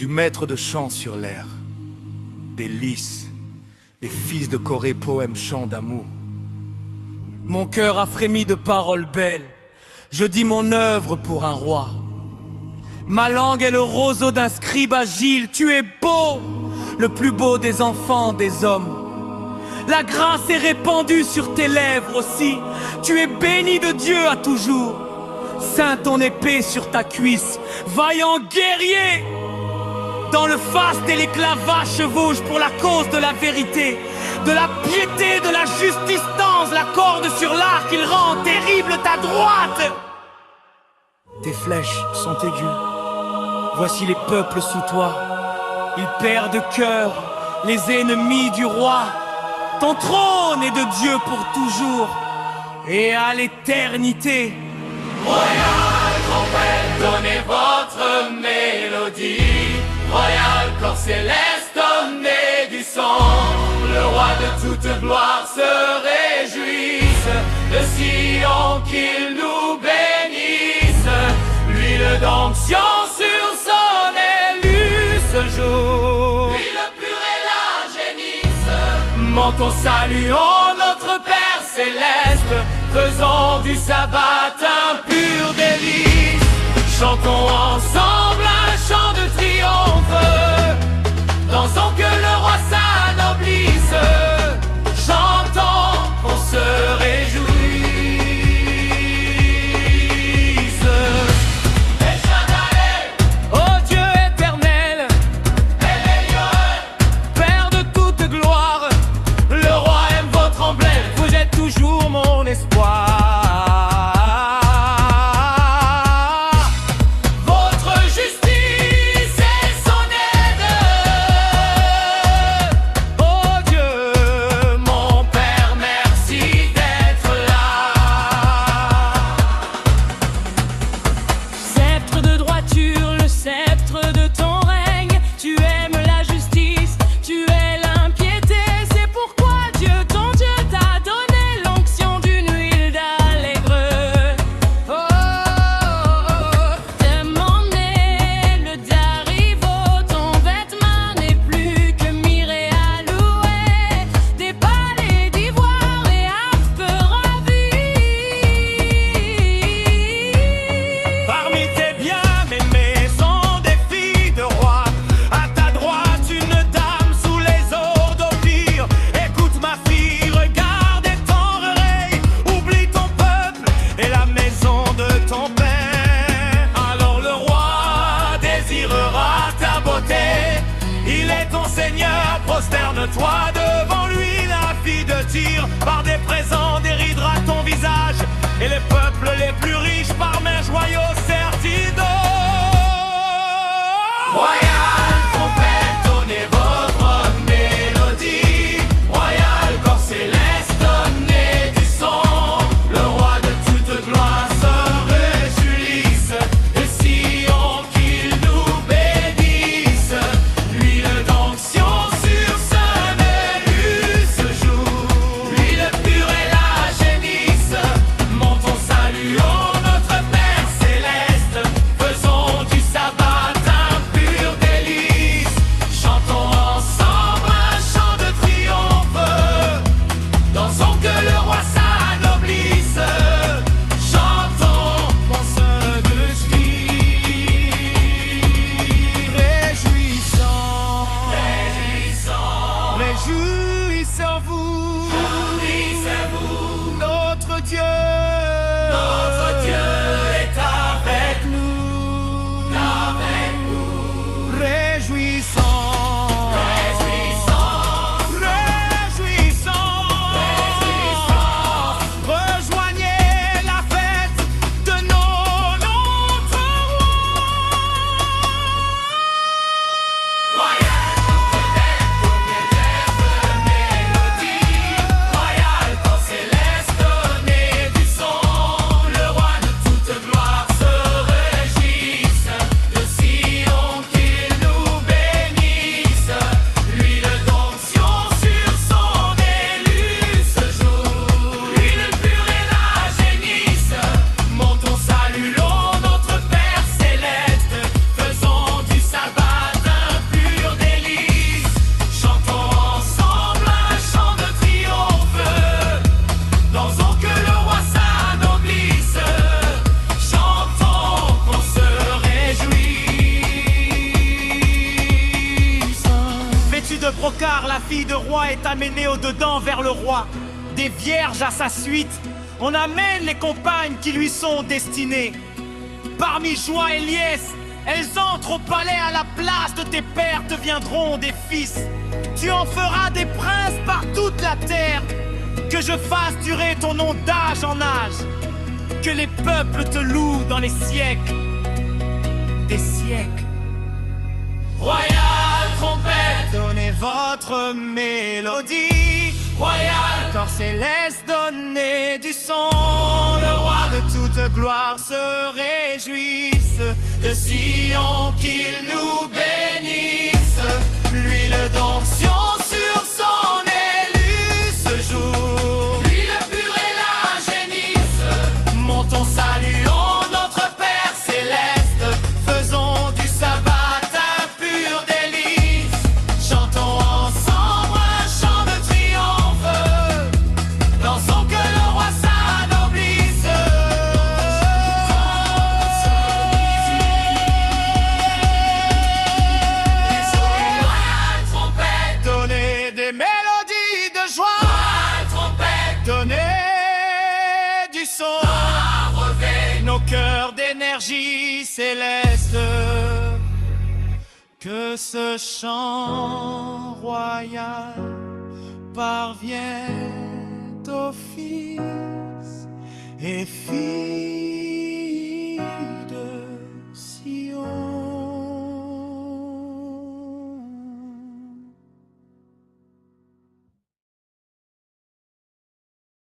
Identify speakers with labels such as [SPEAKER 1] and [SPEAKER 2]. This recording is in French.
[SPEAKER 1] du maître de chant sur l'air, des lys, des fils de Corée, poèmes, chants d'amour.
[SPEAKER 2] Mon cœur a frémi de paroles belles, je dis mon œuvre pour un roi. Ma langue est le roseau d'un scribe agile, tu es beau, le plus beau des enfants des hommes. La grâce est répandue sur tes lèvres aussi, tu es béni de Dieu à toujours. Ceint ton épée sur ta cuisse, vaillant guerrier. Dans le faste et l'éclat chevauche pour la cause de la vérité, de la piété, de la justice tends la corde sur l'arc, il rend terrible ta droite. Tes flèches sont aiguës, voici les peuples sous toi, ils perdent de cœur, les ennemis du roi. Ton trône est de Dieu pour toujours et à l'éternité.
[SPEAKER 3] Royal trompette, donnez votre mélodie. Royal corps céleste, donnez du son. Le roi de toute gloire se réjouisse. De Sion qu'il nous bénisse. L'huile d'onction sur son élu ce jour. Lui le pur et la génisse. Montons, saluons notre Père céleste. Faisons du sabbat un pur délice. Chantons ensemble un chant de triomphe. Dansons que le roi s'anoblisse. Chantons qu'on se réjouisse. El Shaddai,
[SPEAKER 2] Ô Dieu éternel,
[SPEAKER 3] El Elyon,
[SPEAKER 2] Père de toute gloire,
[SPEAKER 3] le roi aime votre emblème.
[SPEAKER 2] vous êtes toujours mon espoir.
[SPEAKER 3] Votre justice et son aide.
[SPEAKER 2] Ô Dieu,
[SPEAKER 3] Mon Père, merci d'être là.
[SPEAKER 4] Sceptre de droiture, le sceptre de ton règne. Tu aimes la justice, tu es l'impiété. C'est pourquoi Dieu, ton Dieu, t'a donné l'onction d'une huile d'allègre. Oh, demandez le d'arrivo. Ton vêtement n'est plus que miré à louer. Des palais d'ivoire et harpes ravies.
[SPEAKER 2] parmi tes bien-aimés sont des filles de roi. À ta droite une dame sous les eaux d'Ophir. Écoute ma fille, regarde et t'enreille. Oublie ton peuple et la maison de ton père.
[SPEAKER 3] Alors le roi désirera ta beauté. Il est ton Seigneur, prosterne-toi devant lui. La fille de Tyr, par des présents, déridera ton visage. Et les peuples les plus riches, par mains joyaux, sertis d'or. Royal trompette, donnez votre mélodie. Royal corps céleste, donnez du son. Le roi de toute gloire se réjouisse. Et Sion qu'il nous bénisse. L'huile d'onction sur son élu ce jour. L'huile pure et la génisse. Montons, saluons notre Père céleste. car la fille de roi est amenée au-dedans vers le roi. Des vierges à sa suite, on amène les compagnes qui lui sont destinées. Parmi joie et liesse, elles entrent au palais, à la place de tes pères deviendront des fils. Tu en feras des princes par toute la terre. Que je fasse durer ton nom d'âge en âge. Que les peuples te louent dans les siècles des siècles. Royale trompette, donnez votre mélodie. Royal corps céleste, donnez du son. Le roi de toute gloire se réjouisse de Sion, qu'il nous bénisse. L'huile d'onction sur son élu ce jour. Lui le pur et la génisse. Montons, saluons notre Père céleste. Faisons du sabbat un pur délice. Chantons ensemble un chant de triomphe. Dansons que le roi s'anoblisse. Trompette, donnez des mélodies de joie. Trompette, donnez du son. Nos cœurs d'énergie céleste. Que ce chant royal parvienne aux fils et filles